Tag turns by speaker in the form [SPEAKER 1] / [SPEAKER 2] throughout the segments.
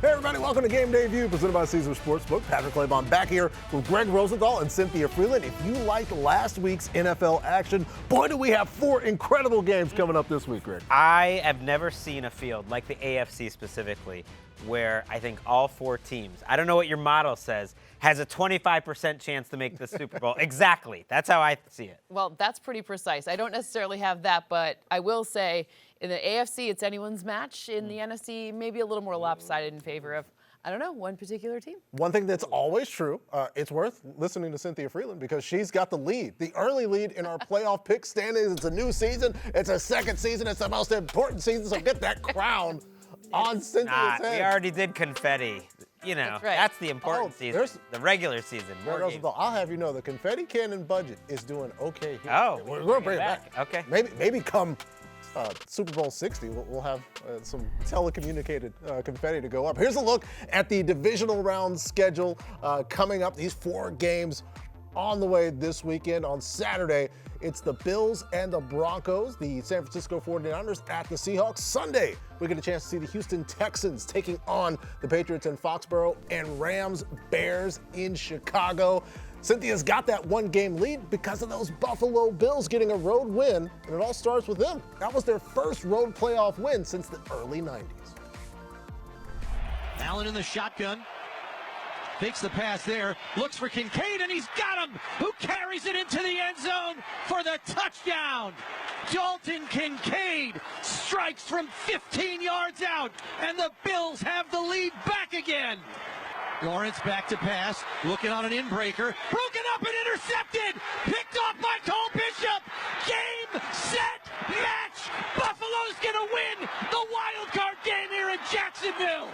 [SPEAKER 1] Hey everybody, welcome to Game Day View, presented by Caesar Sportsbook. Patrick Claybon back here with Greg Rosenthal and Cynthia Freeland. If you liked last week's NFL action, boy, do we have 4 incredible games coming up this week, Greg.
[SPEAKER 2] I have never seen a field, like the AFC specifically, where I think all 4 teams, I don't know what your model says, has a 25% chance to make the Super Bowl. Exactly. That's how I see it.
[SPEAKER 3] Well, that's pretty precise. I don't necessarily have that, but I will say in the AFC, it's anyone's match. In the NFC, maybe a little more lopsided in favor of, I don't know, one particular team.
[SPEAKER 1] One thing that's always true, it's worth listening to Cynthia Freeland because she's got the lead, the early lead in our playoff pick standings. It's a new season. It's a second season. It's the most important season, so get that crown on Cynthia's head.
[SPEAKER 2] We already did confetti. You know, that's the important season, the regular season.
[SPEAKER 1] I'll have you know, the confetti cannon budget is doing okay here.
[SPEAKER 2] Oh,
[SPEAKER 1] we're going to bring it back.
[SPEAKER 2] Okay.
[SPEAKER 1] Maybe come Super Bowl 60, we'll have some telecommunicated confetti to go up. Here's a look at the divisional round schedule coming up. These 4 games on the way this weekend. On Saturday, it's the Bills and the Broncos, the San Francisco 49ers at the Seahawks. Sunday, we get a chance to see the Houston Texans taking on the Patriots in Foxborough, and Rams Bears in Chicago. Cynthia's got that 1-game lead because of those Buffalo Bills getting a road win, and it all starts with them. That was their first road playoff win since the early 90s.
[SPEAKER 4] Allen in the shotgun. Fakes the pass there, looks for Kincaid, and he's got him, who carries it into the end zone for the touchdown. Dalton Kincaid strikes from 15 yards out, and the Bills have the lead back again. Lawrence back to pass, looking on an inbreaker, broken up and intercepted, picked off by Cole Bishop. Game, set, match. Buffalo's gonna win the wild card game here in Jacksonville.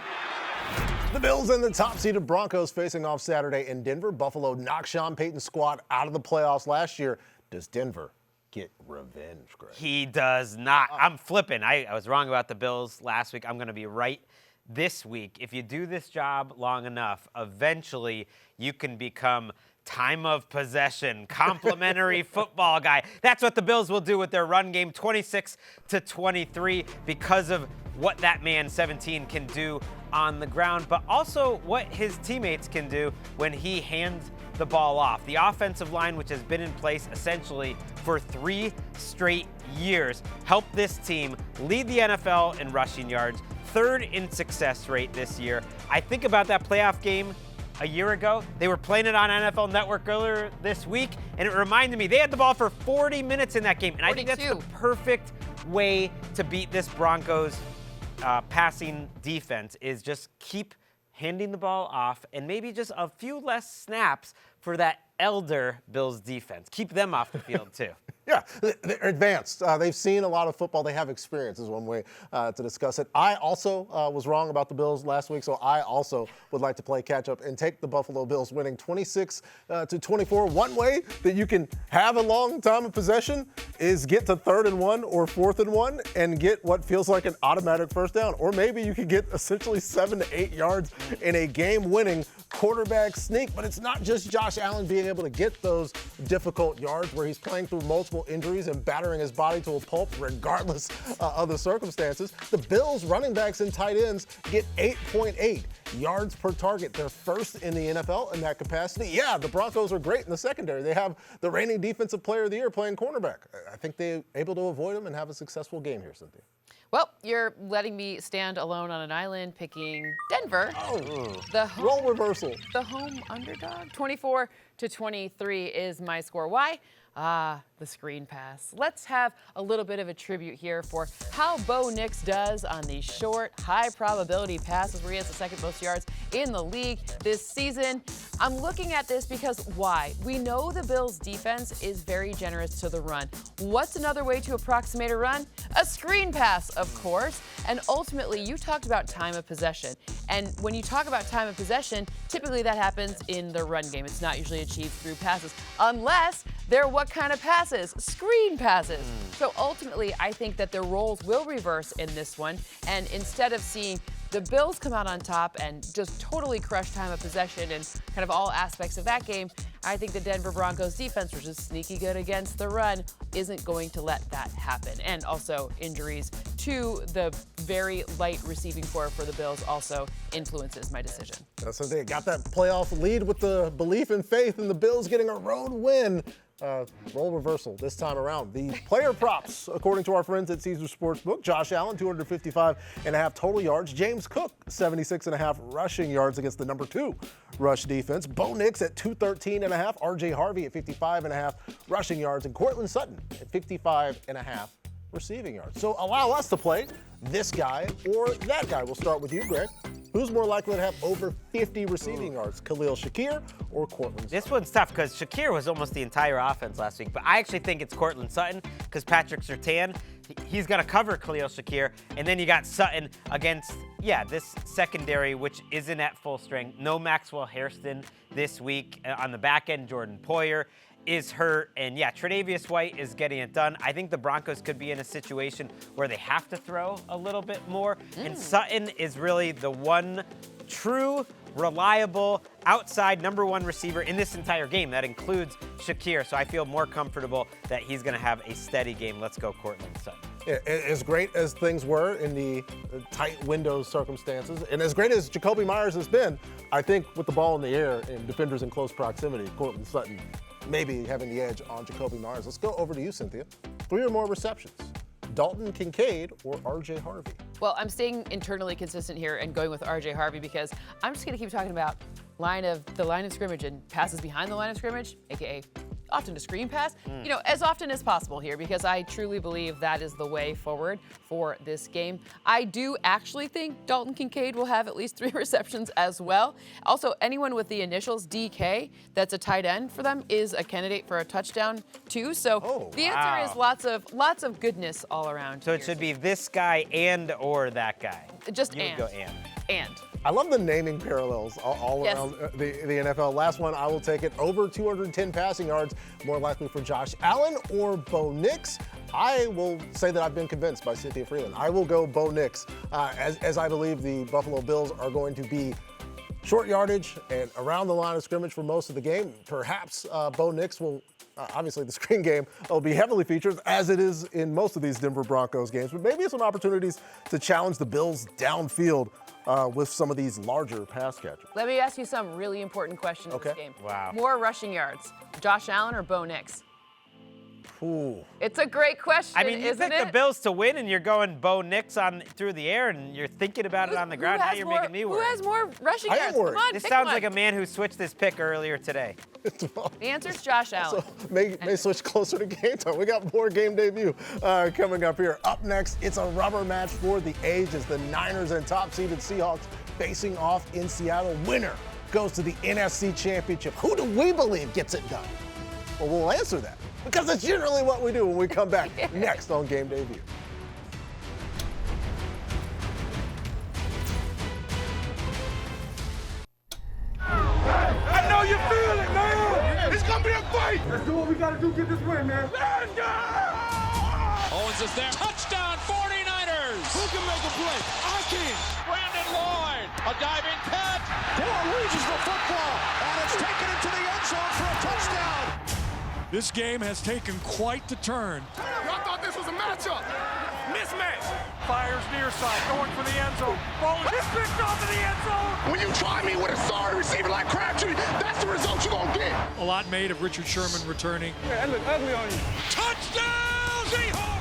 [SPEAKER 1] The Bills and the top-seeded Broncos facing off Saturday in Denver. Buffalo knocked Sean Payton's squad out of the playoffs last year. Does Denver get revenge, Greg?
[SPEAKER 2] He does not. I'm flipping. I was wrong about the Bills last week. I'm going to be right this week. If you do this job long enough, eventually you can become time of possession, complimentary football guy. That's what the Bills will do with their run game, 26-23, because of what that man 17 can do on the ground, but also what his teammates can do when he hands the ball off. The offensive line, which has been in place essentially for 3 straight years, helped this team lead the NFL in rushing yards, 3rd in success rate this year. I think about that playoff game a year ago. They were playing it on NFL Network earlier this week, and it reminded me they had the ball for 40 minutes in that game, and 42. I think that's the perfect way to beat this Broncos passing defense, is just keep handing the ball off and maybe just a few less snaps for that elder Bills defense. Keep them off the field too.
[SPEAKER 1] Yeah, they're advanced. They've seen a lot of football. They have experience is one way to discuss it. I also was wrong about the Bills last week, so I also would like to play catch-up and take the Buffalo Bills winning 26-24. One way that you can have a long time of possession is get to 3rd and 1 or 4th and 1 and get what feels like an automatic first down. Or maybe you could get essentially 7 to 8 yards in a game-winning quarterback sneak. But it's not just Josh Allen being able to get those difficult yards where he's playing through multiple injuries and battering his body to a pulp regardless of the circumstances. The Bills running backs and tight ends get 8.8 yards per target. They're 1st in the NFL in that capacity. Yeah, the Broncos are great in the secondary. They have the reigning defensive player of the year playing cornerback. I think they're able to avoid them and have a successful game here, Cynthia.
[SPEAKER 3] Well, you're letting me stand alone on an island picking Denver.
[SPEAKER 1] The role reversal.
[SPEAKER 3] The home underdog. 24-23 is my score. Why? The screen pass. Let's have a little bit of a tribute here for how Bo Nix does on these short, high-probability passes where he has the 2nd most yards in the league this season. I'm looking at this because why? We know the Bills' defense is very generous to the run. What's another way to approximate a run? A screen pass, of course. And ultimately, you talked about time of possession. And when you talk about time of possession, typically that happens in the run game. It's not usually achieved through passes, unless they're what kind of passes? Screen passes. So ultimately, I think that their roles will reverse in this one. And instead of seeing the Bills come out on top and just totally crush time of possession and kind of all aspects of that game, I think the Denver Broncos defense, which is sneaky good against the run, isn't going to let that happen. And also injuries to the very light receiving core for the Bills also influences my decision.
[SPEAKER 1] That's what they got, that playoff lead with the belief and faith in the Bills getting a road win. Role reversal this time around. The player props, according to our friends at Caesar Sportsbook: Josh Allen, 255.5 total yards. James Cook, 76.5 rushing yards against the number 2 rush defense. Bo Nix at 213.5. R.J. Harvey at 55.5 rushing yards. And Courtland Sutton at 55.5 receiving yards. So allow us to play this guy or that guy. We'll start with you, Greg. Who's more likely to have over 50 receiving yards, Khalil Shakir or Courtland Sutton?
[SPEAKER 2] This one's tough because Shakir was almost the entire offense last week, but I actually think it's Courtland Sutton because Patrick Surtain, he's going to cover Khalil Shakir, and then you got Sutton against, this secondary, which isn't at full strength. No Maxwell Hairston this week. On the back end, Jordan Poyer is hurt, and Tre'Davious White is getting it done. I think the Broncos could be in a situation where they have to throw a little bit more, and Sutton is really the one true, reliable, outside number 1 receiver in this entire game. That includes Shakir, so I feel more comfortable that he's going to have a steady game. Let's go Courtland Sutton.
[SPEAKER 1] As great as things were in the tight window circumstances, and as great as Jacoby Myers has been, I think with the ball in the air and defenders in close proximity, Courtland Sutton maybe having the edge on Jacoby Myers. Let's go over to you, Cynthia. 3 or more receptions: Dalton Kincaid or R.J. Harvey?
[SPEAKER 3] Well, I'm staying internally consistent here and going with R.J. Harvey because I'm just going to keep talking about the line of scrimmage and passes behind the line of scrimmage, aka often a screen pass, as often as possible here because I truly believe that is the way forward for this game. I do actually think Dalton Kincaid will have at least 3 receptions as well. Also, anyone with the initials DK that's a tight end for them is a candidate for a touchdown too. So the answer is lots of goodness all around.
[SPEAKER 2] So it should be this guy and or that guy.
[SPEAKER 3] Just
[SPEAKER 2] you
[SPEAKER 3] and.
[SPEAKER 2] would go and.
[SPEAKER 1] I love the naming parallels all
[SPEAKER 3] Yes.
[SPEAKER 1] around the NFL. Last one, I will take it. Over 210 passing yards, more likely for Josh Allen or Bo Nix. I will say that I've been convinced by Cynthia Freeland. I will go Bo Nix, as I believe the Buffalo Bills are going to be short yardage and around the line of scrimmage for most of the game. Perhaps Bo Nix will, obviously the screen game will be heavily featured, as it is in most of these Denver Broncos games, but maybe some opportunities to challenge the Bills downfield with some of these larger pass catchers.
[SPEAKER 3] Let me ask you some really important questions in this game.
[SPEAKER 2] Wow.
[SPEAKER 3] More rushing yards, Josh Allen or Bo Nix?
[SPEAKER 1] Ooh.
[SPEAKER 3] It's a great question,
[SPEAKER 2] I mean, you
[SPEAKER 3] isn't
[SPEAKER 2] pick
[SPEAKER 3] it?
[SPEAKER 2] the Bills to win, and you're going Bo Nix through the air, and you're thinking about it on the ground. Now you're making me worried.
[SPEAKER 3] Who has more rushing
[SPEAKER 1] I am
[SPEAKER 3] yards?
[SPEAKER 1] worried.
[SPEAKER 3] Come on,
[SPEAKER 2] This
[SPEAKER 3] pick
[SPEAKER 2] sounds
[SPEAKER 3] one.
[SPEAKER 2] like a man who switched his pick earlier today.
[SPEAKER 3] The answer's Josh Allen.
[SPEAKER 1] So may switch closer to game time. We got more game debut coming up here. Up next, it's a rubber match for the ages. The Niners and top-seeded Seahawks facing off in Seattle. Winner goes to the NFC Championship. Who do we believe gets it done? Well, we'll answer that because it's generally what we do when we come back next on Game Debut.
[SPEAKER 5] I know you feel it, man. It's gonna be a fight. Let's do what we gotta do, get this win, man. Let's go!
[SPEAKER 4] Owens is there. Touchdown 49ers.
[SPEAKER 5] Who can make a play? I can.
[SPEAKER 4] Brandon Lloyd. A diving catch.
[SPEAKER 5] Boy loses the football, and it's taken into the end zone for a touchdown.
[SPEAKER 6] This game has taken quite the turn.
[SPEAKER 5] Y'all thought this was a matchup. Mismatch.
[SPEAKER 6] Fires near side, going for the end zone. Ball is picked off in the end zone.
[SPEAKER 5] When you try me with a sorry receiver like Crabtree, that's the result you're gonna get.
[SPEAKER 6] A lot made of Richard Sherman returning.
[SPEAKER 5] Yeah, that look ugly on you.
[SPEAKER 4] Touchdown Seahawks.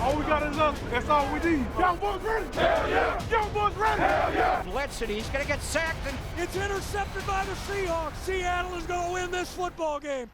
[SPEAKER 5] All we got is us. That's all we need. Young boys ready? Hell yeah. Young boys ready? Hell yeah.
[SPEAKER 4] Blitzing. He's gonna get sacked. And
[SPEAKER 6] It's intercepted by the Seahawks. Seattle is going to win this football game.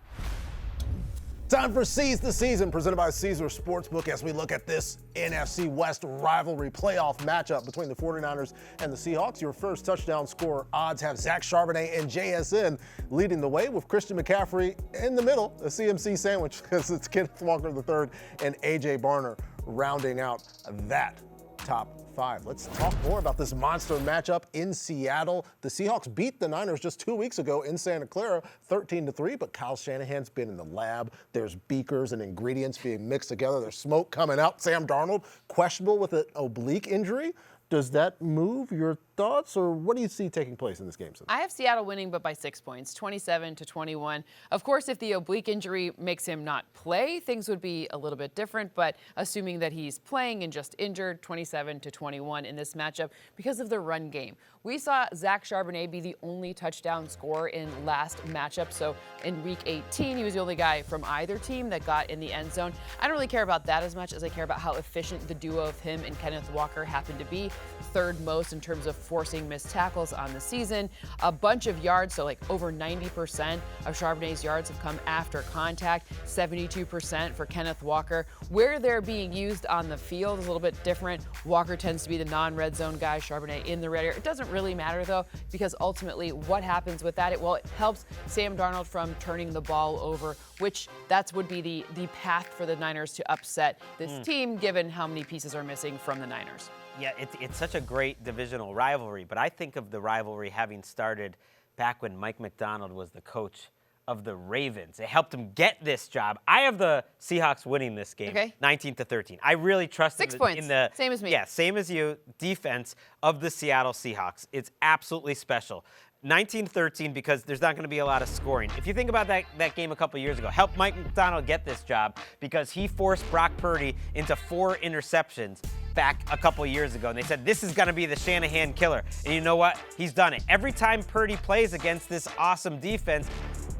[SPEAKER 1] Time for Seize the Season, presented by Caesar Sportsbook, as we look at this NFC West rivalry playoff matchup between the 49ers and the Seahawks. Your first touchdown scorer odds have Zach Charbonnet and JSN leading the way, with Christian McCaffrey in the middle, a CMC sandwich, because it's Kenneth Walker III and A.J. Barner rounding out that top 5. Let's talk more about this monster matchup in Seattle. The Seahawks beat the Niners just 2 weeks ago in Santa Clara, 13-3, but Kyle Shanahan's been in the lab. There's beakers and ingredients being mixed together. There's smoke coming out. Sam Darnold, questionable with an oblique injury. Does that move your thoughts, or what do you see taking place in this game?
[SPEAKER 3] I have Seattle winning, but by 6 points, 27-21. Of course, if the oblique injury makes him not play, things would be a little bit different. But assuming that he's playing and just injured, 27-21 in this matchup because of the run game. We saw Zach Charbonnet be the only touchdown scorer in last matchup. So in Week 18, he was the only guy from either team that got in the end zone. I don't really care about that as much as I care about how efficient the duo of him and Kenneth Walker happened to be. Third most in terms of forcing missed tackles on the season. A bunch of yards, so like over 90% of Charbonnet's yards have come after contact, 72% for Kenneth Walker. Where they're being used on the field is a little bit different. Walker tends to be the non-red zone guy, Charbonnet in the red area. It doesn't really matter though, because ultimately what happens with that? It helps Sam Darnold from turning the ball over, which that would be the path for the Niners to upset this team, given how many pieces are missing from the Niners.
[SPEAKER 2] Yeah, it's such a great divisional rivalry, but I think of the rivalry having started back when Mike McDonald was the coach of the Ravens. It helped him get this job. I have the Seahawks winning this game, 19-13. I really trust
[SPEAKER 3] 6 points,
[SPEAKER 2] in the
[SPEAKER 3] same as me.
[SPEAKER 2] Yeah, same as you. Defense of the Seattle Seahawks. It's absolutely special. 19-13 because there's not going to be a lot of scoring. If you think about that game a couple years ago, helped Mike McDonald get this job because he forced Brock Purdy into 4 interceptions back a couple years ago. And they said, this is going to be the Shanahan killer. And you know what? He's done it. Every time Purdy plays against this awesome defense,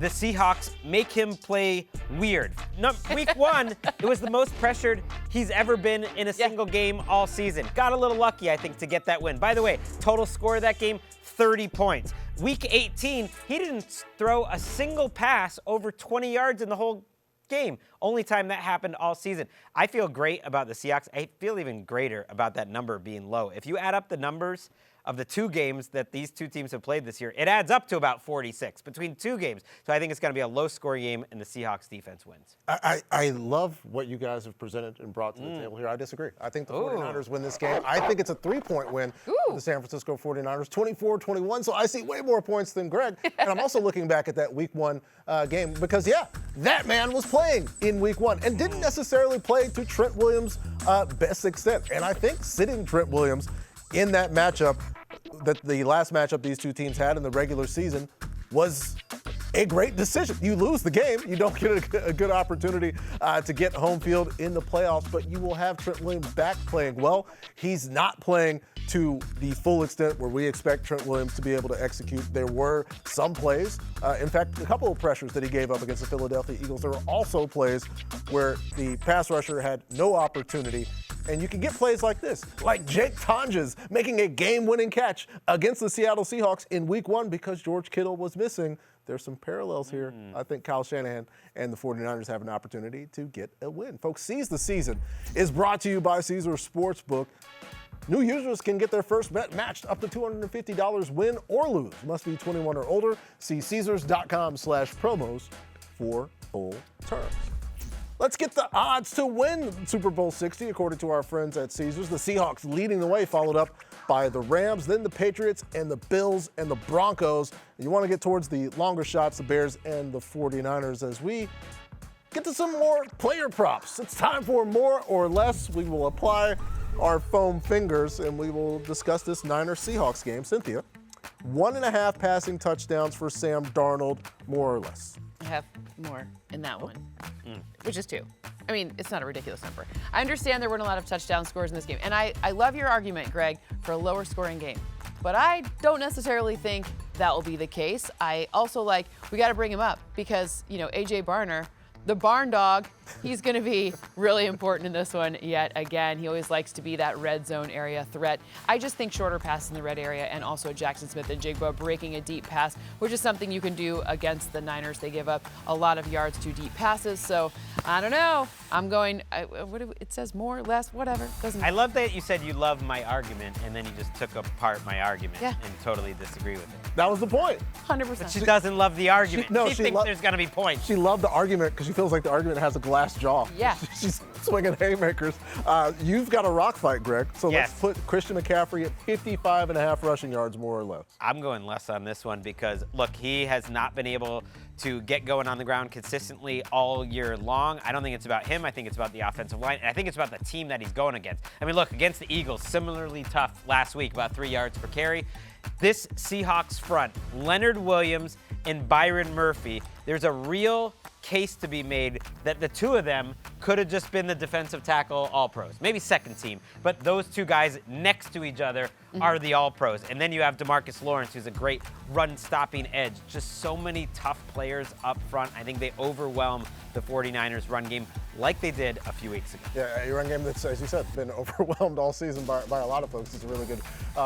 [SPEAKER 2] the Seahawks make him play weird. Week 1, it was the most pressured he's ever been in a single game all season. Got a little lucky, I think, to get that win. By the way, total score of that game, 30 points. Week 18, he didn't throw a single pass over 20 yards in the whole game. Only time that happened all season. I feel great about the Seahawks. I feel even greater about that number being low. If you add up the numbers of the 2 games that these 2 teams have played this year, it adds up to about 46 between 2 games. So I think it's going to be a low-scoring game, and the Seahawks defense wins.
[SPEAKER 1] I love what you guys have presented and brought to the table here. I disagree. I think the 49ers win this game. I think it's a 3-point win for the San Francisco 49ers, 24-21. So I see way more points than Greg. And I'm also looking back at that Week 1 game because, that man was playing in Week 1 and didn't necessarily play to Trent Williams' best extent. And I think sitting Trent Williams in that matchup, that the last matchup these 2 teams had in the regular season, was a great decision. You lose the game, you don't get a good opportunity to get home field in the playoffs, but you will have Trent Williams back playing well. He's not playing to the full extent where we expect Trent Williams to be able to execute. There were some plays, in fact, a couple of pressures that he gave up against the Philadelphia Eagles. There were also plays where the pass rusher had no opportunity. And you can get plays like this, like Jake Tonjes making a game-winning catch against the Seattle Seahawks in Week 1 because George Kittle was missing. There's some parallels here. I think Kyle Shanahan and the 49ers have an opportunity to get a win. Folks, Seize the Season is brought to you by Caesars Sportsbook. New users can get their first bet matched up to $250 win or lose. Must be 21 or older. See Caesars.com/promos for full terms. Let's get the odds to win Super Bowl 60, according to our friends at Caesars. The Seahawks leading the way, followed up by the Rams, then the Patriots and the Bills and the Broncos. And you want to get towards the longer shots, the Bears and the 49ers, as we get to some more player props. It's time for more or less. We will apply our foam fingers and we will discuss this Niners-Seahawks game. Cynthia, 1.5 passing touchdowns for Sam Darnold, more or less.
[SPEAKER 3] I have more in that one, which is 2. I mean, it's not a ridiculous number. I understand there weren't a lot of touchdown scores in this game, and I love your argument, Greg, for a lower scoring game. But I don't necessarily think that will be the case. I also we got to bring him up because, A.J. Barner, the barn dog, he's going to be really important in this one yet again. He always likes to be that red zone area threat. I just think shorter passes in the red area and also Jackson Smith and Jigba breaking a deep pass, which is something you can do against the Niners. They give up a lot of yards to deep passes. So I don't know. I'm going, it says more, less, whatever.
[SPEAKER 2] I love that you said you love my argument and then you just took apart my argument and totally disagree with it.
[SPEAKER 1] That was the point.
[SPEAKER 3] 100%.
[SPEAKER 2] But she doesn't love the argument. She thinks there's going to be points.
[SPEAKER 1] She loved the argument because she feels like the argument has a glass jaw.
[SPEAKER 3] Yeah.
[SPEAKER 1] She's swinging haymakers. You've got a rock fight, Greg. So
[SPEAKER 2] Yes.
[SPEAKER 1] let's put Christian McCaffrey at 55.5 rushing yards, more or less.
[SPEAKER 2] I'm going less on this one because, look, he has not been able to get going on the ground consistently all year long. I don't think it's about him. I think it's about the offensive line, and I think it's about the team that he's going against. I mean, look, against the Eagles, similarly tough last week, about 3 yards per carry. This Seahawks front, Leonard Williams and Byron Murphy, there's a real case to be made that the two of them could have just been the defensive tackle all-pros, maybe second team, but those two guys next to each other are the all-pros. And then you have DeMarcus Lawrence, who's a great run-stopping edge. Just so many tough players up front. I think they overwhelm the 49ers run game like they did a few weeks ago.
[SPEAKER 1] Yeah, a run game that's, as you said, been overwhelmed all season by a lot of folks. It's a really good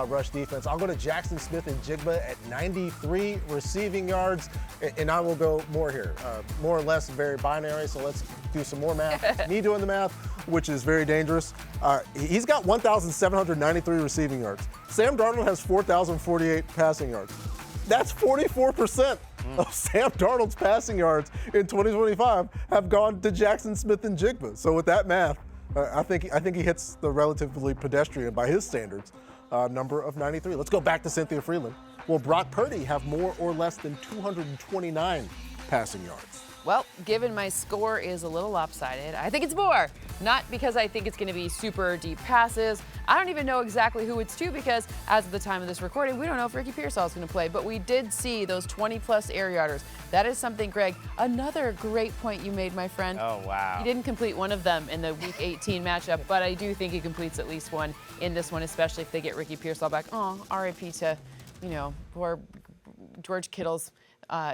[SPEAKER 1] rush defense. I'll go to Jackson Smith and Jigba at 93 receiving yards, and I will go more here. More or less very binary, so let's do some more math. Me doing the math, which is very dangerous. He's got 1,793 receiving yards. Sam Darnold has 4,048 passing yards. That's 44% of Sam Darnold's passing yards in 2025 have gone to Jackson Smith and Jigba. So with that math, I think he hits the relatively pedestrian, by his standards, number of 93. Let's go back to Cynthia Freeland. Will Brock Purdy have more or less than 229 passing yards?
[SPEAKER 3] Well, given my score is a little lopsided, I think it's more. Not because I think it's going to be super deep passes. I don't even know exactly who it's to because as of the time of this recording, we don't know if Ricky Pearsall is going to play. But we did see those 20-plus air yarders. That is something, Greg, another great point you made, my friend.
[SPEAKER 2] Oh, wow.
[SPEAKER 3] He didn't complete one of them in the Week 18 matchup, but I do think he completes at least one in this one, especially if they get Ricky Pearsall back. Oh, RIP to, poor George Kittle's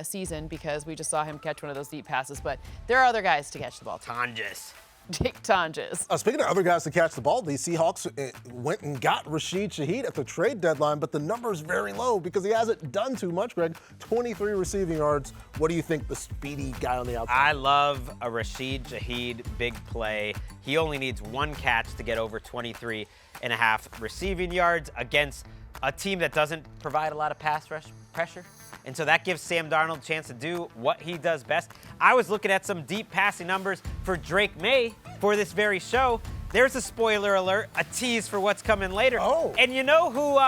[SPEAKER 3] season because we just saw him catch one of those deep passes. But there are other guys to catch the ball.
[SPEAKER 2] Tonjes.
[SPEAKER 3] Dick Tonjes.
[SPEAKER 1] Speaking of other guys to catch the ball, the Seahawks went and got Rashid Shaheed at the trade deadline, but the number is very low because he hasn't done too much, Greg. 23 receiving yards. What do you think the speedy guy on the outside?
[SPEAKER 2] I love a Rashid Shaheed big play. He only needs one catch to get over 23.5 receiving yards against a team that doesn't provide a lot of pass rush pressure. And so that gives Sam Darnold a chance to do what he does best. I was looking at some deep passing numbers for Drake May for this very show. There's a spoiler alert, a tease for what's coming later.
[SPEAKER 1] Oh.
[SPEAKER 2] And you know who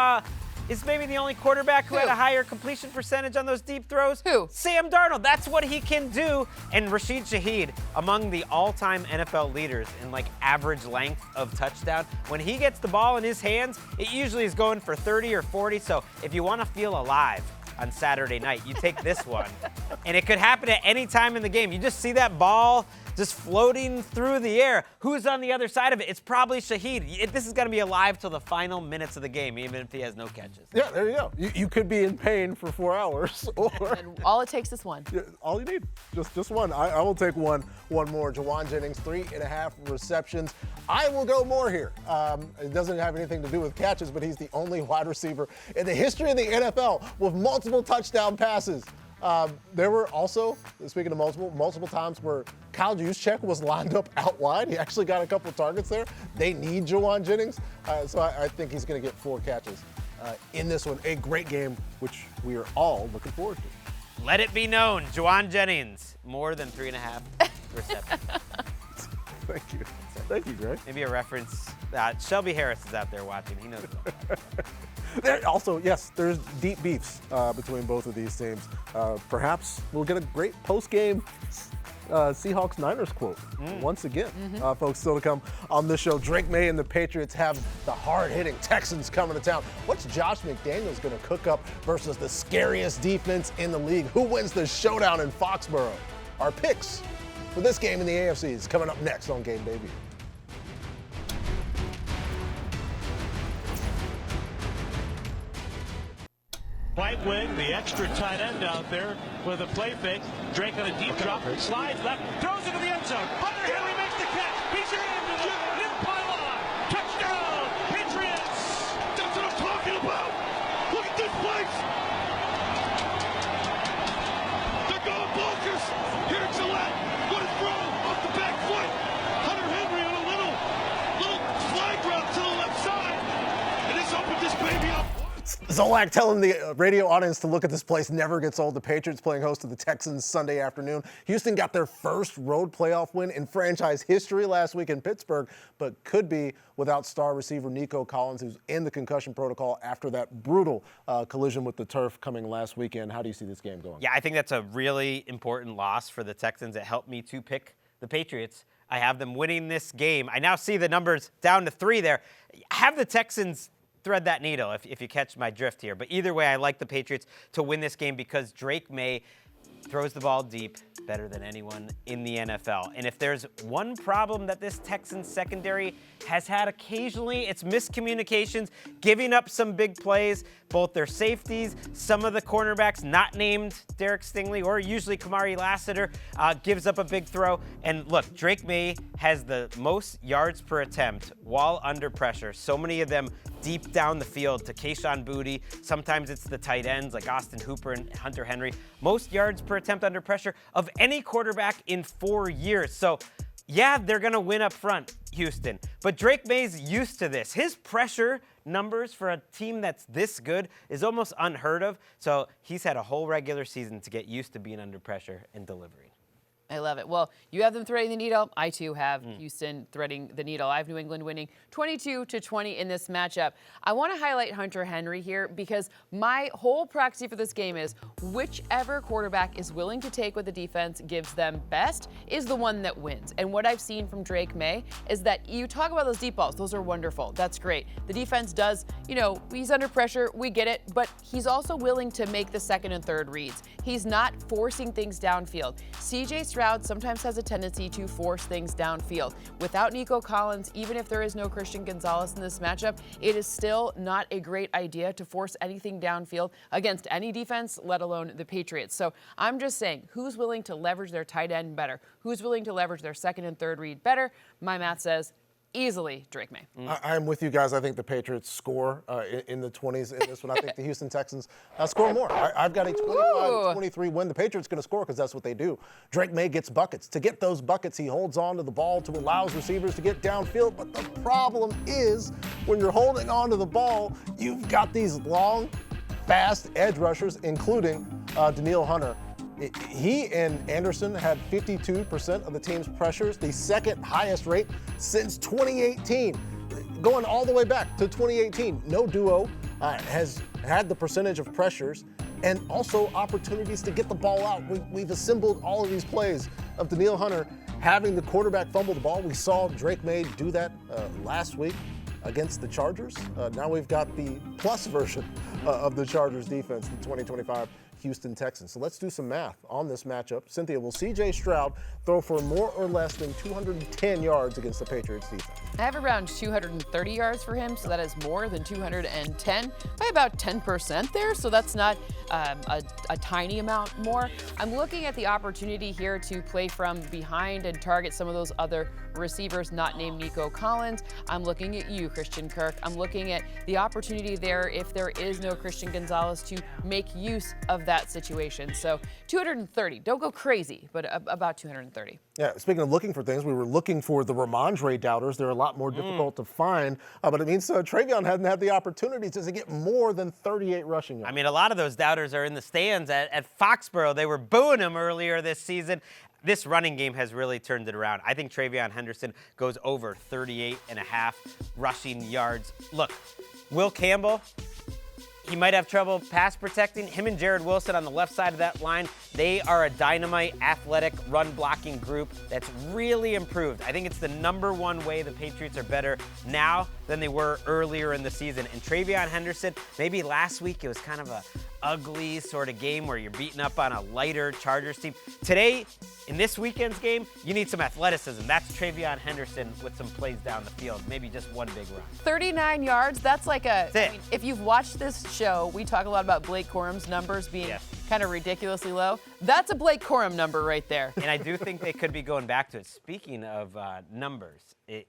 [SPEAKER 2] is maybe the only quarterback who had a higher completion percentage on those deep throws?
[SPEAKER 3] Who?
[SPEAKER 2] Sam Darnold. That's what he can do. And Rashid Shaheed, among the all-time NFL leaders in average length of touchdown. When he gets the ball in his hands, it usually is going for 30 or 40. So if you want to feel alive on Saturday night, you take this one. And it could happen at any time in the game. You just see that ball just floating through the air. Who's on the other side of it? It's probably Shaheed. This is going to be alive till the final minutes of the game, even if he has no catches.
[SPEAKER 1] Yeah, there you go. You could be in pain for 4 hours. Or
[SPEAKER 3] And all it takes is one.
[SPEAKER 1] all you need, just one. I will take one more. Juwan Jennings, 3.5 receptions. I will go more here. It doesn't have anything to do with catches, but he's the only wide receiver in the history of the NFL with multiple touchdown passes. There were also, speaking of multiple times where Kyle Juszczyk was lined up out wide. He actually got a couple of targets there. They need Juwan Jennings, so I think he's going to get 4 catches in this one. A great game, which we are all looking forward to.
[SPEAKER 2] Let it be known, Juwan Jennings, more than 3.5 receptions.
[SPEAKER 1] Thank you. Thank you, Greg.
[SPEAKER 2] Maybe a reference. Shelby Harris is out there watching. He knows what.
[SPEAKER 1] There's deep beefs between both of these teams. Perhaps we'll get a great post-game Seahawks-Niners quote once again. Folks, still to come on this show. Drake May and the Patriots have the hard-hitting Texans coming to town. What's Josh McDaniels going to cook up versus the scariest defense in the league? Who wins the showdown in Foxborough? Our picks for this game in the AFC is coming up next on Game Day View.
[SPEAKER 4] Right wing, the extra tight end out there with a play fake. Drake on a deep drop, slides left, throws into the end zone. Hunter Henry makes the catch. He's into the mid pylon. Touchdown, Patriots! That's what I'm talking about. Look at this place. They're going bonkers. Here at Gillette. What a throw off the back foot. Hunter Henry on a little slide route to the left side. And this opened this baby up.
[SPEAKER 1] Zolak telling the radio audience to look at this place never gets old. The Patriots playing host to the Texans Sunday afternoon. Houston got their first road playoff win in franchise history last week in Pittsburgh, but could be without star receiver Nico Collins, who's in the concussion protocol after that brutal collision with the turf coming last weekend. How do you see this game going?
[SPEAKER 2] Yeah, I think that's a really important loss for the Texans. It helped me to pick the Patriots. I have them winning this game. I now see the numbers down to 3 there. Have the Texans thread that needle if you catch my drift here. But either way, I like the Patriots to win this game because Drake May throws the ball deep better than anyone in the NFL. And if there's one problem that this Texans secondary has had occasionally, it's miscommunications, giving up some big plays, both their safeties, some of the cornerbacks not named Derek Stingley or usually Kamari Lassiter gives up a big throw. And look, Drake May has the most yards per attempt while under pressure. So many of them deep down the field to Kayshon Boutte. Sometimes it's the tight ends like Austin Hooper and Hunter Henry. Most yards per attempt under pressure of any quarterback in 4 years. So yeah, they're going to win up front, Houston. But Drake May's used to this. His pressure numbers for a team that's this good is almost unheard of. So he's had a whole regular season to get used to being under pressure and delivering.
[SPEAKER 3] I love it. Well, you have them threading the needle. I, too, have Houston threading the needle. I have New England winning 22-20 in this matchup. I want to highlight Hunter Henry here because my whole proxy for this game is whichever quarterback is willing to take what the defense gives them best is the one that wins. And what I've seen from Drake May is that you talk about those deep balls. Those are wonderful. That's great. The defense does, he's under pressure. We get it. But he's also willing to make the second and third reads. He's not forcing things downfield. CJ Stroud sometimes has a tendency to force things downfield. Without Nico Collins, even if there is no Christian Gonzalez in this matchup, it is still not a great idea to force anything downfield against any defense, let alone the Patriots. So I'm just saying, who's willing to leverage their tight end better? Who's willing to leverage their second and third read better? My math says easily Drake May.
[SPEAKER 1] I'm with you guys. I think the Patriots score in the 20s in this one. I think the Houston Texans score more. I've got a 25-23 win. The Patriots going to score because that's what they do. Drake May gets buckets. To get those buckets, he holds on to the ball to allow receivers to get downfield. But the problem is when you're holding on to the ball, you've got these long, fast edge rushers, including Danielle Hunter. He and Anderson had 52% of the team's pressures, the second highest rate since 2018. Going all the way back to 2018, no duo has had the percentage of pressures and also opportunities to get the ball out. We've assembled all of these plays of Danielle Hunter having the quarterback fumble the ball. We saw Drake May do that last week against the Chargers. Now we've got the plus version of the Chargers defense, the 2025 Houston Texans. So let's do some math on this matchup. Cynthia, will C.J. Stroud throw for more or less than 210 yards against the Patriots defense?
[SPEAKER 3] I have around 230 yards for him, so that is more than 210 by about 10% there, so that's not a tiny amount more. I'm looking at the opportunity here to play from behind and target some of those other receivers not named Nico Collins. I'm looking at you, Christian Kirk. I'm looking at the opportunity there if there is no Christian Gonzalez to make use of that situation. So 230, don't go crazy, but about 230.
[SPEAKER 1] Yeah, speaking of looking for things, we were looking for the Ramondre doubters. They're a lot more difficult to find, but it means Travion hadn't had the opportunities to get more than 38 rushing yards.
[SPEAKER 2] I mean, a lot of those doubters are in the stands at Foxborough. They were booing him earlier this season. This running game has really turned it around. I think Travion Henderson goes over 38.5 rushing yards. Look, Will Campbell, he might have trouble pass protecting. Him and Jared Wilson on the left side of that line, they are a dynamite, athletic, run-blocking group that's really improved. I think it's the #1 way the Patriots are better now than they were earlier in the season. And Travion Henderson, maybe last week it was kind of a ugly sort of game where you're beating up on a lighter Chargers team. Today, in this weekend's game, you need some athleticism. That's Travion Henderson with some plays down the field, maybe just one big run.
[SPEAKER 3] 39 yards, that's like
[SPEAKER 2] That's it.
[SPEAKER 3] if you've watched this show, we talk a lot about Blake Corum's numbers being kind of ridiculously low. That's a Blake Corum number right there.
[SPEAKER 2] And I do think they could be going back to it. Speaking of numbers,
[SPEAKER 3] Speaking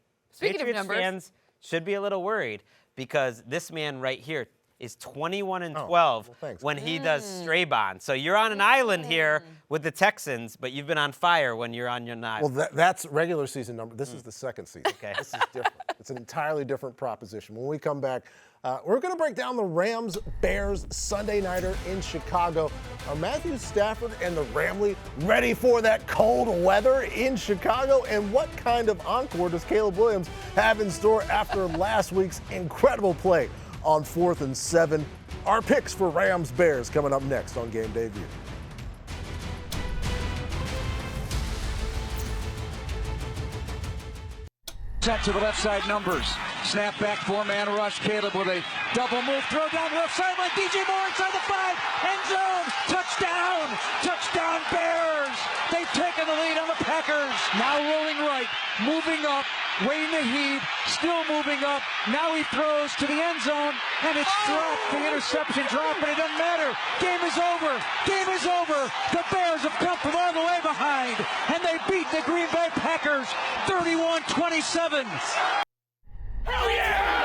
[SPEAKER 3] of
[SPEAKER 2] Patriots
[SPEAKER 3] numbers.
[SPEAKER 2] fans should be a little worried because this man right here is 21-12
[SPEAKER 1] well, thanks.
[SPEAKER 2] when he does Straybon. So you're on an island here with the Texans, but you've been on fire when you're on your knife.
[SPEAKER 1] Well, that's regular season number. This is the second season.
[SPEAKER 2] Okay.
[SPEAKER 1] This is different. It's an entirely different proposition. When we come back, we're going to break down the Rams-Bears Sunday nighter in Chicago. Are Matthew Stafford and the Ramley ready for that cold weather in Chicago? And what kind of encore does Caleb Williams have in store after last week's incredible play on 4th and 7? Our picks for Rams-Bears coming up next on Game Day View.
[SPEAKER 6] Set to the left side numbers. Snap back, four-man rush. Caleb with a double move. Throw down the left sideline. DJ Moore inside the 5. End zone. Touchdown. Touchdown Bears. They've taken the lead on the Packers. Now rolling right. Moving up. Waiting the heat. Still moving up. Now he throws to the end zone. And it's dropped. The interception dropped, but it doesn't matter. Game is over. Game is over. The Bears have come from all the way behind. And they beat the Green Bay Packers 31-27.
[SPEAKER 5] Hell yeah!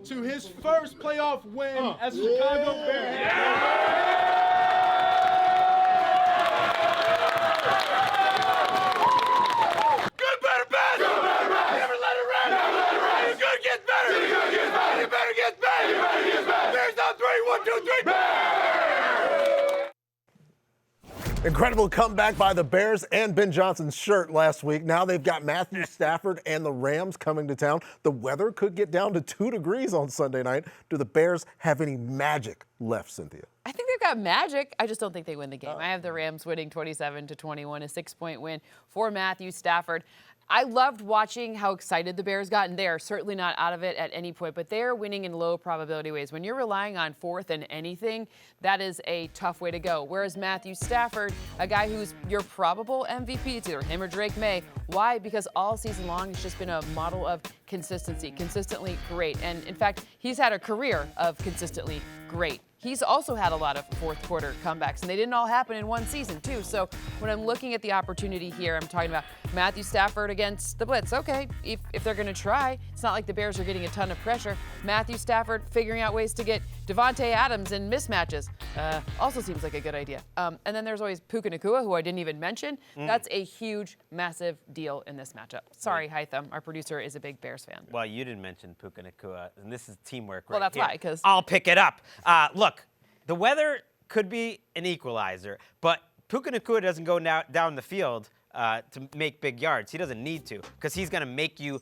[SPEAKER 5] To his first playoff win as Chicago Bears. Good, better, best. Good, better, best. Never let it rest. Never let it rest. Good gets better. Good gets better. It better gets better. It better gets better. Bears on 3. 1, 2, 3. Bears!
[SPEAKER 1] Incredible comeback by the Bears and Ben Johnson's shirt last week. Now they've got Matthew Stafford and the Rams coming to town. The weather could get down to 2 degrees on Sunday night. Do the Bears have any magic left, Cynthia?
[SPEAKER 3] I think they've got magic. I just don't think they win the game. I have the Rams winning 27-21, a 6-point win for Matthew Stafford. I loved watching how excited the Bears got, and they are certainly not out of it at any point, but they are winning in low probability ways. When you're relying on 4th and anything, that is a tough way to go. Whereas Matthew Stafford, a guy who's your probable MVP, it's either him or Drake May. Why? Because all season long it's just been a model of consistency, consistently great. And in fact, he's had a career of consistently great. He's also had a lot of fourth quarter comebacks, and they didn't all happen in one season, too. So when I'm looking at the opportunity here, I'm talking about Matthew Stafford against the blitz. Okay, if they're going to try, it's not like the Bears are getting a ton of pressure. Matthew Stafford figuring out ways to get Devontae Adams in mismatches also seems like a good idea. And then there's always Puka Nacua, who I didn't even mention. That's a huge, massive deal in this matchup. Sorry, Hytham, our producer is a big Bears fan.
[SPEAKER 2] Well, you didn't mention Puka Nacua, and this is teamwork right
[SPEAKER 3] Well, that's
[SPEAKER 2] here.
[SPEAKER 3] why, 'cause-
[SPEAKER 2] I'll pick it up. Look, the weather could be an equalizer, but Puka Nacua doesn't go down the field to make big yards. He doesn't need to, because he's going to make you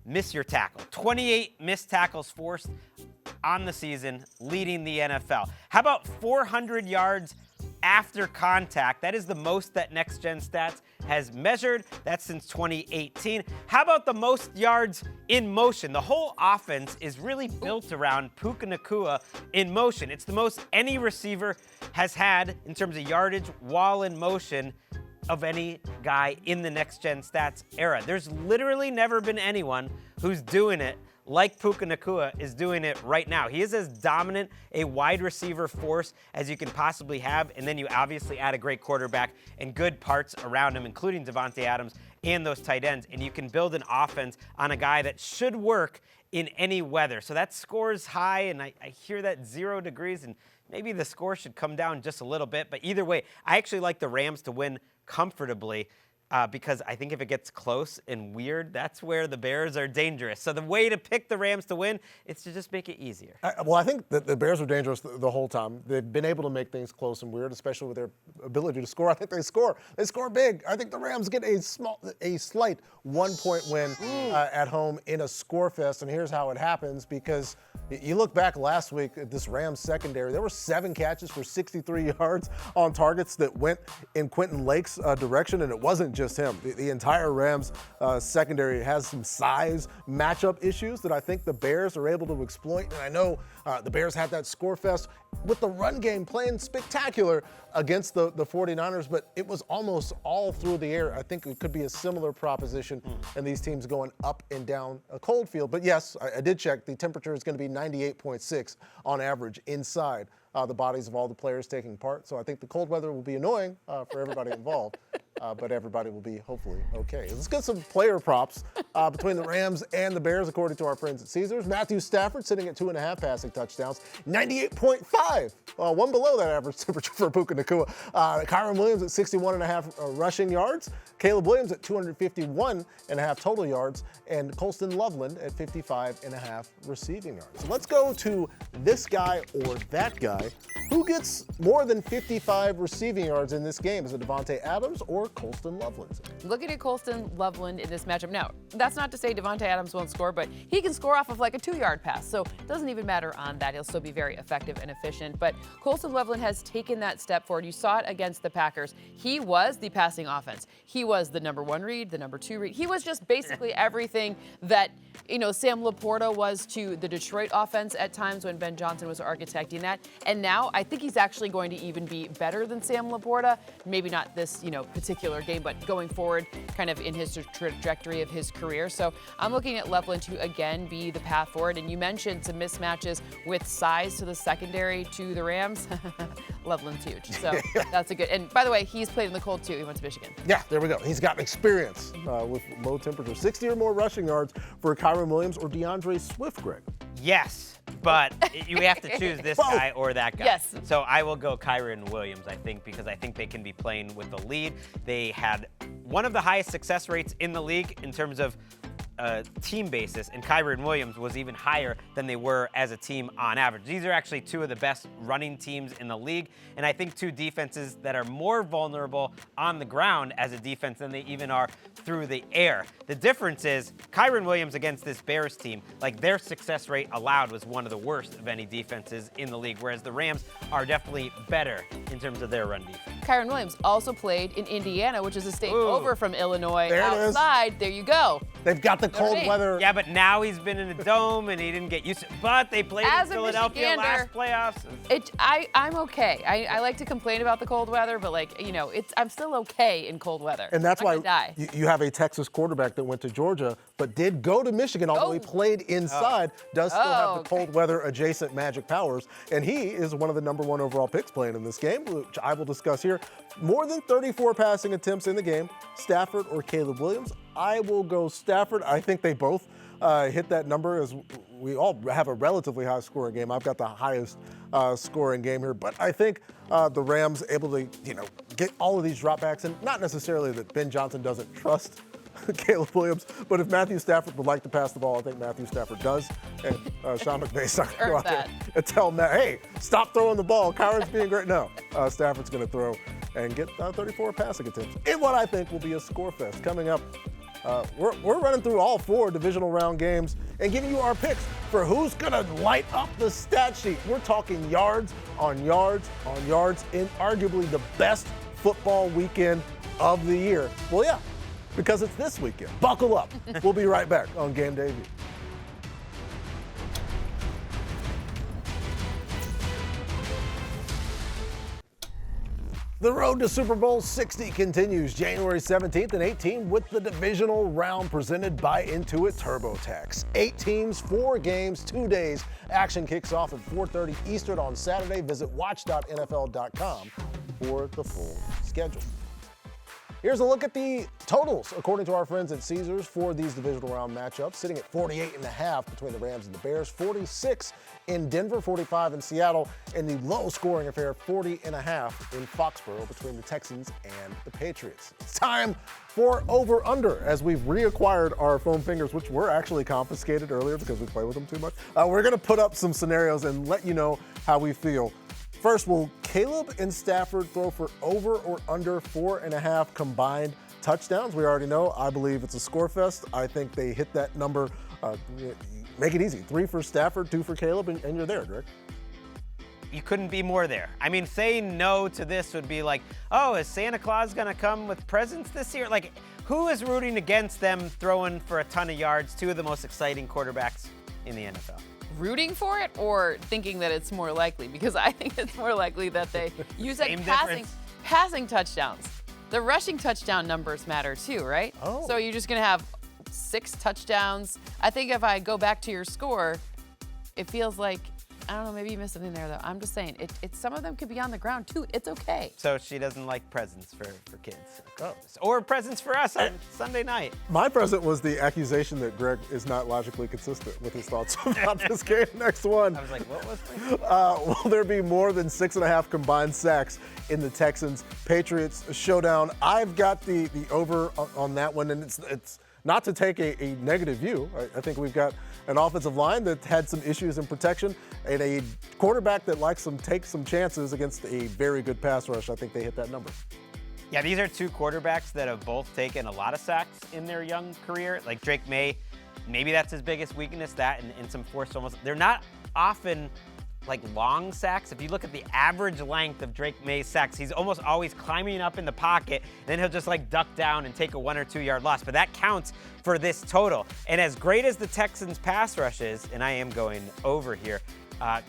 [SPEAKER 2] miss your tackle. 28 missed tackles forced on the season, leading the NFL. How about 400 yards after contact? That is the most that Next Gen Stats has measured. That's since 2018. How about the most yards in motion? The whole offense is really built around Puka Nacua in motion. It's the most any receiver has had in terms of yardage while in motion of any guy in the Next Gen Stats era. There's literally never been anyone who's doing it like Puka Nacua is doing it right now. He is as dominant a wide receiver force as you can possibly have, and then you obviously add a great quarterback and good parts around him, including Devontae Adams and those tight ends, and you can build an offense on a guy that should work in any weather. So that score's high, and I hear that 0 degrees, and maybe the score should come down just a little bit, but either way, I actually like the Rams to win comfortably because I think if it gets close and weird, that's where the Bears are dangerous. So the way to pick the Rams to win is to just make it easier.
[SPEAKER 1] Well, I think that the Bears are dangerous the whole time. They've been able to make things close and weird, especially with their ability to score. I think they score. They score big. I think the Rams get a slight 1-point win at home in a score fest. And here's how it happens, because you look back last week at this Rams secondary, there were 7 catches for 63 yards on targets that went in Quentin Lake's direction, and it wasn't just him. The entire Rams secondary has some size matchup issues that I think the Bears are able to exploit. And I know the Bears had that score fest with the run game playing spectacular against the 49ers, but it was almost all through the air. I think it could be a similar proposition and these teams going up and down a cold field. But yes, I did check. The temperature is going to be 98.6 on average inside the bodies of all the players taking part. So I think the cold weather will be annoying for everybody involved, but everybody will be hopefully okay. Let's get some player props between the Rams and the Bears, according to our friends at Caesars. Matthew Stafford sitting at 2.5 passing touchdowns, 98.5, one below that average temperature for Puka Nacua. Kyron Williams at 61.5 rushing yards, Caleb Williams at 251.5 total yards, and Colston Loveland at 55.5 receiving yards. So let's go to this guy or that guy. Who gets more than 55 receiving yards in this game? Is it Devontae Adams or Colston Loveland?
[SPEAKER 3] Looking at Colston Loveland in this matchup. Now, that's not to say Devontae Adams won't score, but he can score off of like a 2-yard pass. So it doesn't even matter on that. He'll still be very effective and efficient. But Colston Loveland has taken that step forward. You saw it against the Packers. He was the passing offense. He was the number 1 read, the number 2 read. He was just basically everything that, Sam Laporta was to the Detroit offense at times when Ben Johnson was architecting that. And now I think he's actually going to even be better than Sam Laporta. Maybe not this, particular game, but going forward kind of in his trajectory of his career. So I'm looking at Loveland to, again, be the path forward. And you mentioned some mismatches with size to the secondary to the Rams. Loveland's huge. So that's a good. And by the way, he's played in the cold too. He went to Michigan.
[SPEAKER 1] Yeah, there we go. He's got experience with low temperature. 60 or more rushing yards for Kyron Williams or DeAndre Swift, Greg.
[SPEAKER 2] Yes, but you have to choose this guy or that guy.
[SPEAKER 3] Yes.
[SPEAKER 2] So I will go Kyron Williams, I think, because I think they can be playing with the lead. They had one of the highest success rates in the league in terms of team basis, and Kyron Williams was even higher than they were as a team on average. These are actually two of the best running teams in the league, and I think two defenses that are more vulnerable on the ground as a defense than they even are through the air. The difference is Kyron Williams against this Bears team, like their success rate allowed was one of the worst of any defenses in the league, whereas the Rams are definitely better in terms of their run defense.
[SPEAKER 3] Kyron Williams also played in Indiana, which is a state over from Illinois.
[SPEAKER 1] There it is.
[SPEAKER 3] Outside, there you go.
[SPEAKER 1] They've got the cold weather.
[SPEAKER 2] Yeah, but now he's been in a dome and he didn't get used to it. But they played
[SPEAKER 3] As
[SPEAKER 2] in
[SPEAKER 3] a
[SPEAKER 2] Philadelphia last playoffs.
[SPEAKER 3] I'm okay. I like to complain about the cold weather, but I'm still okay in cold weather.
[SPEAKER 1] And that's
[SPEAKER 3] I'm
[SPEAKER 1] why you have a Texas quarterback that went to Georgia, but did go to Michigan, although he played inside, does still have the cold weather adjacent magic powers. And he is one of the number 1 overall picks playing in this game, which I will discuss here. More than 34 passing attempts in the game, Stafford or Caleb Williams. I will go Stafford. I think they both hit that number, as we all have a relatively high scoring game. I've got the highest scoring game here, but I think the Rams able to, get all of these dropbacks, and not necessarily that Ben Johnson doesn't trust Caleb Williams, but if Matthew Stafford would like to pass the ball, I think Matthew Stafford does. And Sean McVay's not going to go out there and tell Matt, hey, stop throwing the ball. Kyron's being great. No, Stafford's going to throw and get 34 passing attempts in what I think will be a score fest. Coming up, we're running through all 4 divisional round games and giving you our picks for who's going to light up the stat sheet. We're talking yards on yards on yards in arguably the best football weekend of the year. Well, yeah, because it's this weekend. Buckle up. We'll be right back on Game Day View. The road to Super Bowl 60 continues January 17th and 18th with the divisional round presented by Intuit TurboTax. 8 teams, 4 games, 2 days. Action kicks off at 4:30 Eastern on Saturday. Visit watch.nfl.com for the full schedule. Here's a look at the totals, according to our friends at Caesars, for these divisional round matchups, sitting at 48.5 between the Rams and the Bears, 46 in Denver, 45 in Seattle, and the low-scoring affair, 40.5 in Foxborough between the Texans and the Patriots. It's time for over-under, as we've reacquired our foam fingers, which were actually confiscated earlier because we play with them too much. We're going to put up some scenarios and let you know how we feel. First, will Caleb and Stafford throw for over or under 4.5 combined touchdowns? We already know. I believe it's a score fest. I think they hit that number. Make it easy. 3 for Stafford, 2 for Caleb, and you're there, Greg.
[SPEAKER 2] you couldn't be more there. I mean, saying no to this would be like, oh, is Santa Claus gonna come with presents this year? Like, who is rooting against them throwing for a ton of yards, two of the most exciting quarterbacks in the NFL?
[SPEAKER 3] Rooting for it or thinking that it's more likely? Because I think it's more likely that they use like passing touchdowns. The rushing touchdown numbers matter too, right?
[SPEAKER 1] Oh.
[SPEAKER 3] So you're just going to have 6 touchdowns. I think if I go back to your score, it feels like, I don't know, maybe you missed something there though. I'm just saying, some of them could be on the ground too. It's okay.
[SPEAKER 2] So she doesn't like presents for kids.
[SPEAKER 1] Oh.
[SPEAKER 2] Or presents for us on Sunday night.
[SPEAKER 1] My present was the accusation that Greg is not logically consistent with his thoughts about this game. Next one.
[SPEAKER 2] I was like, what was
[SPEAKER 1] Will there be more than 6.5 combined sacks in the Texans-Patriots showdown? I've got the over on that one, and it's not to take a negative view. I think we've got an offensive line that had some issues in protection and a quarterback that likes to take some chances against a very good pass rush. I think they hit that number.
[SPEAKER 2] Yeah, these are two quarterbacks that have both taken a lot of sacks in their young career. Like Drake May, maybe that's his biggest weakness, that and some forced fumbles. They're not often like long sacks. If you look at the average length of Drake May's sacks, he's almost always climbing up in the pocket, and then he'll just like duck down and take a 1 or 2 yard loss. But that counts for this total. And as great as the Texans pass rush is, and I am going over here,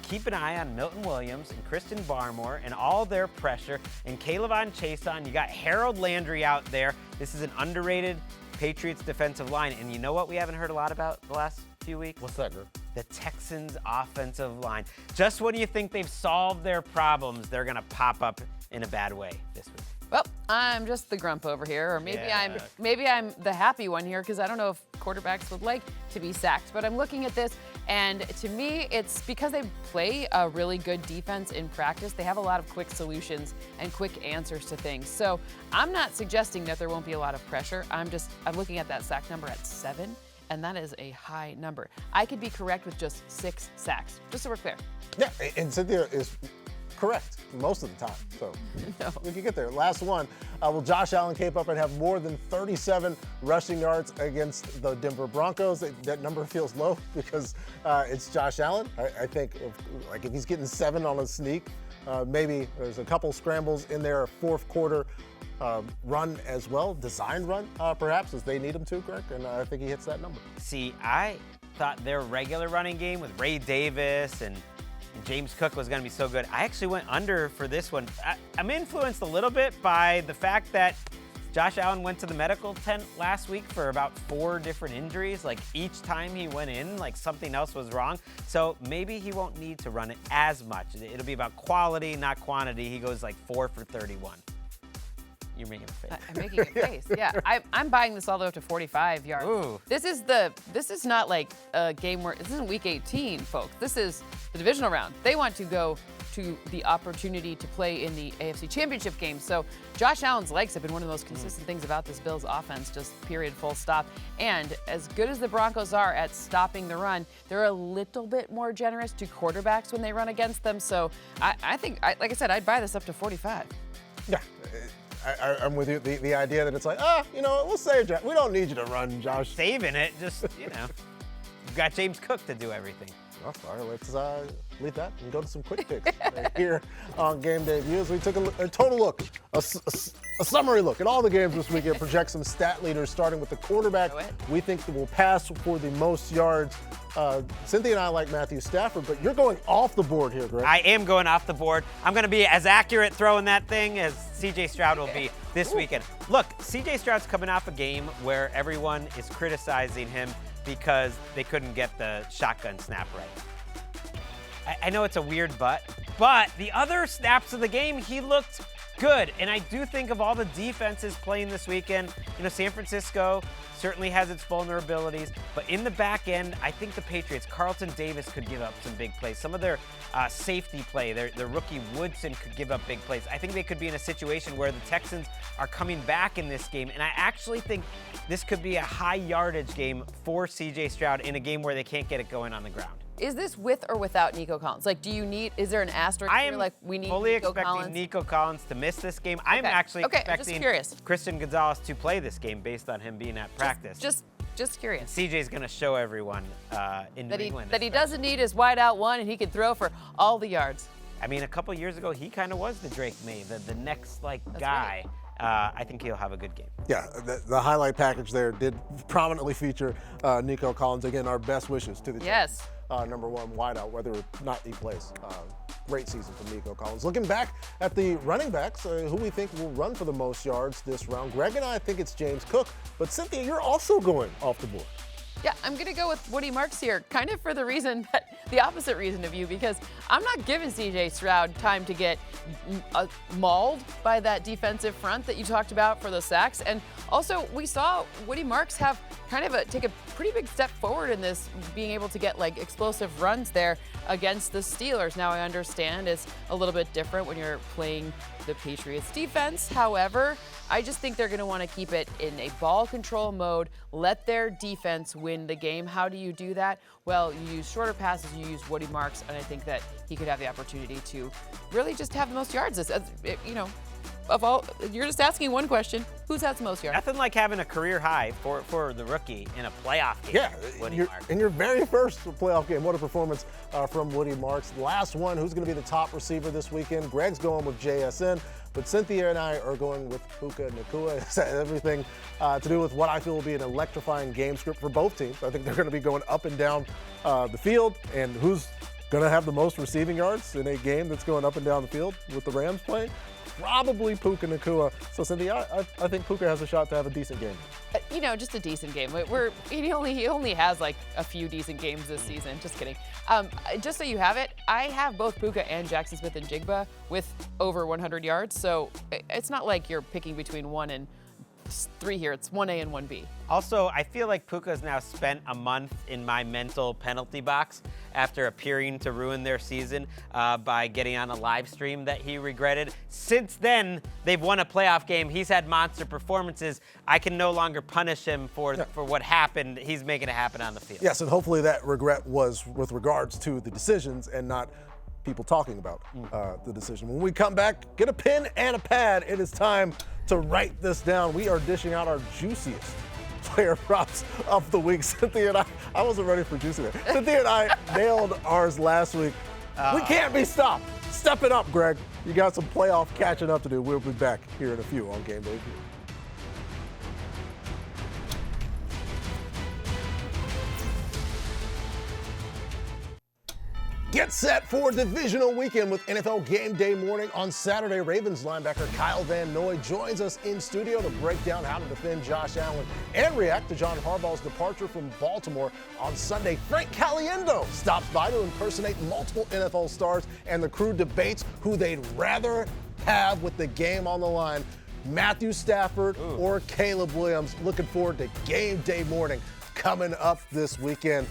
[SPEAKER 2] keep an eye on Milton Williams and Christian Barmore and all their pressure, and Kayvon Chason. You got Harold Landry out there. This is an underrated Patriots defensive line. And you know what we haven't heard a lot about the last few weeks?
[SPEAKER 1] What's that, Greg?
[SPEAKER 2] The Texans offensive line. Just when you think they've solved their problems, they're gonna pop up in a bad way this week.
[SPEAKER 3] Well, I'm just the grump over here, or maybe
[SPEAKER 2] Yeah.
[SPEAKER 3] I'm the happy one here because I don't know if quarterbacks would like to be sacked. But I'm looking at this, and to me, it's because they play a really good defense in practice. They have a lot of quick solutions and quick answers to things. So I'm not suggesting that there won't be a lot of pressure. I'm looking at that sack number at 7, and that is a high number. I could be correct with just 6 sacks, just so we're clear.
[SPEAKER 1] Yeah, and Cynthia is correct most of the time, so
[SPEAKER 3] No.
[SPEAKER 1] we can get there. Last one, will Josh Allen cape up and have more than 37 rushing yards against the Denver Broncos? That number feels low because it's Josh Allen. I think if he's getting 7 on a sneak, maybe there's a couple scrambles in there, a fourth quarter run as well, designed run perhaps, as they need him to, Greg, and I think he hits that number.
[SPEAKER 2] See, I thought their regular running game with Ray Davis and James Cook was going to be so good. I actually went under for this one. I'm influenced a little bit by the fact that Josh Allen went to the medical tent last week for about 4 different injuries. Like each time he went in, like something else was wrong. So maybe he won't need to run it as much. It'll be about quality, not quantity. He goes like 4 for 31. You're making a face.
[SPEAKER 3] I'm making a face. Yeah, I'm buying this all the way up to 45 yards.
[SPEAKER 2] Ooh.
[SPEAKER 3] This is not like a game where this isn't week 18, folks. This is the divisional round. They want to go to the opportunity to play in the AFC Championship game. So Josh Allen's legs have been one of the most consistent things about this Bills offense, just period, full stop. And as good as the Broncos are at stopping the run, they're a little bit more generous to quarterbacks when they run against them. So I think, like I said, I'd buy this up to 45.
[SPEAKER 1] Yeah. I'm with you. The idea that it's like, we'll save Josh. We don't need you to run, Josh.
[SPEAKER 2] Saving it, just, you've got James Cook to do everything.
[SPEAKER 1] All right, let's leave that and go to some quick picks here on Game Day Views. We took a total look, a summary look at all the games this weekend, project some stat leaders, starting with the quarterback we think that will pass for the most yards. Cynthia and I like Matthew Stafford, but you're going off the board here, Greg.
[SPEAKER 2] I am going off the board. I'm going to be as accurate throwing that thing as C.J. Stroud will be this weekend. Look, C.J. Stroud's coming off a game where everyone is criticizing him because they couldn't get the shotgun snap right. I know it's a weird but the other snaps of the game, he looked good. And I do think of all the defenses playing this weekend, San Francisco certainly has its vulnerabilities, but in the back end, I think the Patriots, Carlton Davis could give up some big plays. Some of their safety play, their rookie Woodson could give up big plays. I think they could be in a situation where the Texans are coming back in this game, and I actually think this could be a high yardage game for C.J. Stroud in a game where they can't get it going on the ground.
[SPEAKER 3] Is this with or without Nico Collins? Like, is there an asterisk
[SPEAKER 2] I
[SPEAKER 3] here?
[SPEAKER 2] am
[SPEAKER 3] Like, we need
[SPEAKER 2] fully
[SPEAKER 3] Nico
[SPEAKER 2] expecting
[SPEAKER 3] Collins?
[SPEAKER 2] Nico Collins to miss this game. I'm actually
[SPEAKER 3] I'm just
[SPEAKER 2] expecting
[SPEAKER 3] curious.
[SPEAKER 2] Christian Gonzalez to play this game based on him being at practice.
[SPEAKER 3] Just curious.
[SPEAKER 2] CJ's going to show everyone in New England.
[SPEAKER 3] That he doesn't need his wide out one and he can throw for all the yards.
[SPEAKER 2] I mean, a couple years ago, he kind of was the Drake May, the next
[SPEAKER 3] That's
[SPEAKER 2] guy.
[SPEAKER 3] right.
[SPEAKER 2] I think he'll have a good game.
[SPEAKER 1] Yeah, the highlight package there did prominently feature Nico Collins. Again, our best wishes to the
[SPEAKER 3] Yes.
[SPEAKER 1] number one wideout, whether or not he plays. Great season from Nico Collins. Looking back at the running backs, who we think will run for the most yards this round. Greg and I think it's James Cook, but Cynthia, you're also going off the board.
[SPEAKER 3] Yeah, I'm going to go with Woody Marks here, kind of for the opposite reason of you, because I'm not giving CJ Stroud time to get mauled by that defensive front that you talked about for the sacks. And also, we saw Woody Marks have kind of take a pretty big step forward in this, being able to get like explosive runs there against the Steelers. Now, I understand it's a little bit different when you're playing the Patriots defense. However, I just think they're going to want to keep it in a ball control mode, let their defense win the game. How do you do that? Well, you use shorter passes, you use Woody Marks, and I think that he could have the opportunity to really just have the most yards. Of all, you're just asking one question: who's had the most yards?
[SPEAKER 2] Nothing like having a career high for the rookie in a playoff game.
[SPEAKER 1] Yeah,
[SPEAKER 2] Woody Marks.
[SPEAKER 1] in your very first playoff game. What a performance from Woody Marks. Last one, who's going to be the top receiver this weekend? Greg's going with JSN, but Cynthia and I are going with Puka Nacua. It's everything to do with what I feel will be an electrifying game script for both teams. I think they're going to be going up and down the field, and who's going to have the most receiving yards in a game that's going up and down the field with the Rams playing? Probably Puka Nacua. So, Cynthia, I think Puka has a shot to have a decent game.
[SPEAKER 3] Just a decent game. He only has like a few decent games this season. Just kidding. Just so you have it, I have both Puka and Jackson Smith and Jigba with over 100 yards. So it's not like you're picking between 1 and 3 here. It's 1A and 1B.
[SPEAKER 2] Also, I feel like Puka's now spent a month in my mental penalty box after appearing to ruin their season by getting on a live stream that he regretted. Since then, they've won a playoff game. He's had monster performances. I can no longer punish him for what happened. He's making it happen on the field.
[SPEAKER 1] Yes, and hopefully that regret was with regards to the decisions and not people talking about the decision. When we come back, get a pen and a pad. It is time to write this down. We are dishing out our juiciest player props of the week. Cynthia and I wasn't ready for juicy there. Cynthia and I nailed ours last week. We can't be stopped. Step it up, Greg. You got some playoff catching up to do. We'll be back here in a few on Game Day View. Get set for Divisional weekend with NFL Game Day morning on Saturday. Ravens linebacker Kyle Van Noy joins us in studio to break down how to defend Josh Allen and react to John Harbaugh's departure from Baltimore on Sunday. Frank Caliendo stops by to impersonate multiple NFL stars, and the crew debates who they'd rather have with the game on the line. Matthew Stafford or Caleb Williams. Looking forward to Game Day morning coming up this weekend.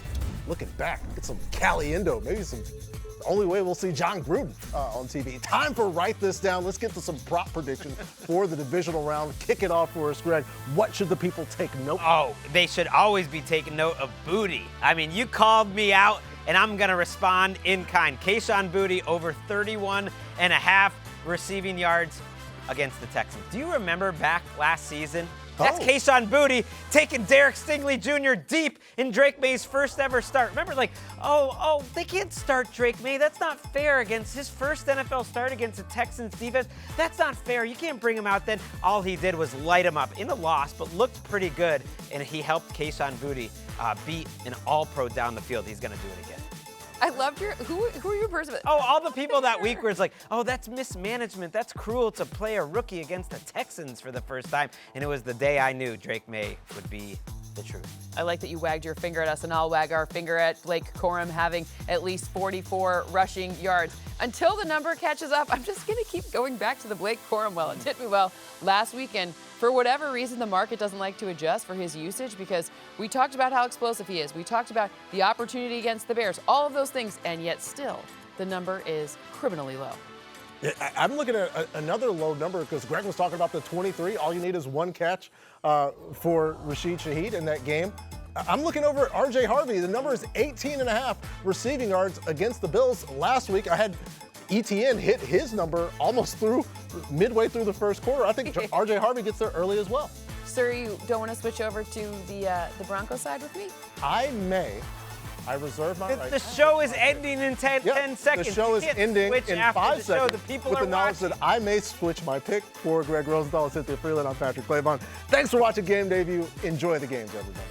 [SPEAKER 1] Looking back, get some Caliendo, maybe some. The only way we'll see John Gruden on TV. Time for Write This Down. Let's get to some prop predictions for the divisional round. Kick it off for us, Greg. What should the people take note of?
[SPEAKER 2] Oh, they should always be taking note of Booty. I mean, you called me out, and I'm going to respond in kind. Kayshon Boutte over 31.5 receiving yards against the Texans. Do you remember back last season? That's Kayshon Boutte taking Derek Stingley Jr. deep in Drake May's first ever start. Remember, they can't start Drake May. That's not fair against his first NFL start against the Texans defense. That's not fair. You can't bring him out then. All he did was light him up in a loss, but looked pretty good, and he helped Kayshon Boutte beat an all-pro down the field. He's going to do it again.
[SPEAKER 3] I loved who are you a person?
[SPEAKER 2] Oh, all the people that week were like, oh, that's mismanagement. That's cruel to play a rookie against the Texans for the first time. And it was the day I knew Drake May would be the truth.
[SPEAKER 3] I like that you wagged your finger at us, and I'll wag our finger at Blake Corum having at least 44 rushing yards. Until the number catches up, I'm just going to keep going back to the Blake Corum well. It did me well last weekend. For whatever reason, the market doesn't like to adjust for his usage because we talked about how explosive he is. We talked about the opportunity against the Bears, all of those things, and yet still the number is criminally low.
[SPEAKER 1] I'm looking at another low number because Greg was talking about the 23. All you need is one catch for Rashid Shaheed in that game. I'm looking over at R.J. Harvey. The number is 18.5 receiving yards against the Bills. Last week, I had ETN hit his number almost midway through the first quarter. I think R.J. Harvey gets there early as well.
[SPEAKER 3] Sir, you don't want to switch over to the Broncos side with me?
[SPEAKER 1] I may, I reserve my right.
[SPEAKER 2] The show is ending in 10 seconds.
[SPEAKER 1] The show is
[SPEAKER 2] You can't
[SPEAKER 1] ending
[SPEAKER 2] switch
[SPEAKER 1] in
[SPEAKER 2] after
[SPEAKER 1] 5
[SPEAKER 2] the show.
[SPEAKER 1] seconds
[SPEAKER 2] The people
[SPEAKER 1] with
[SPEAKER 2] are
[SPEAKER 1] the knowledge
[SPEAKER 2] watching.
[SPEAKER 1] that I may switch my pick for Greg Rosenthal and Cynthia Freeland. I'm Patrick Claybon. Thanks for watching Game Day View. Enjoy the games, everybody.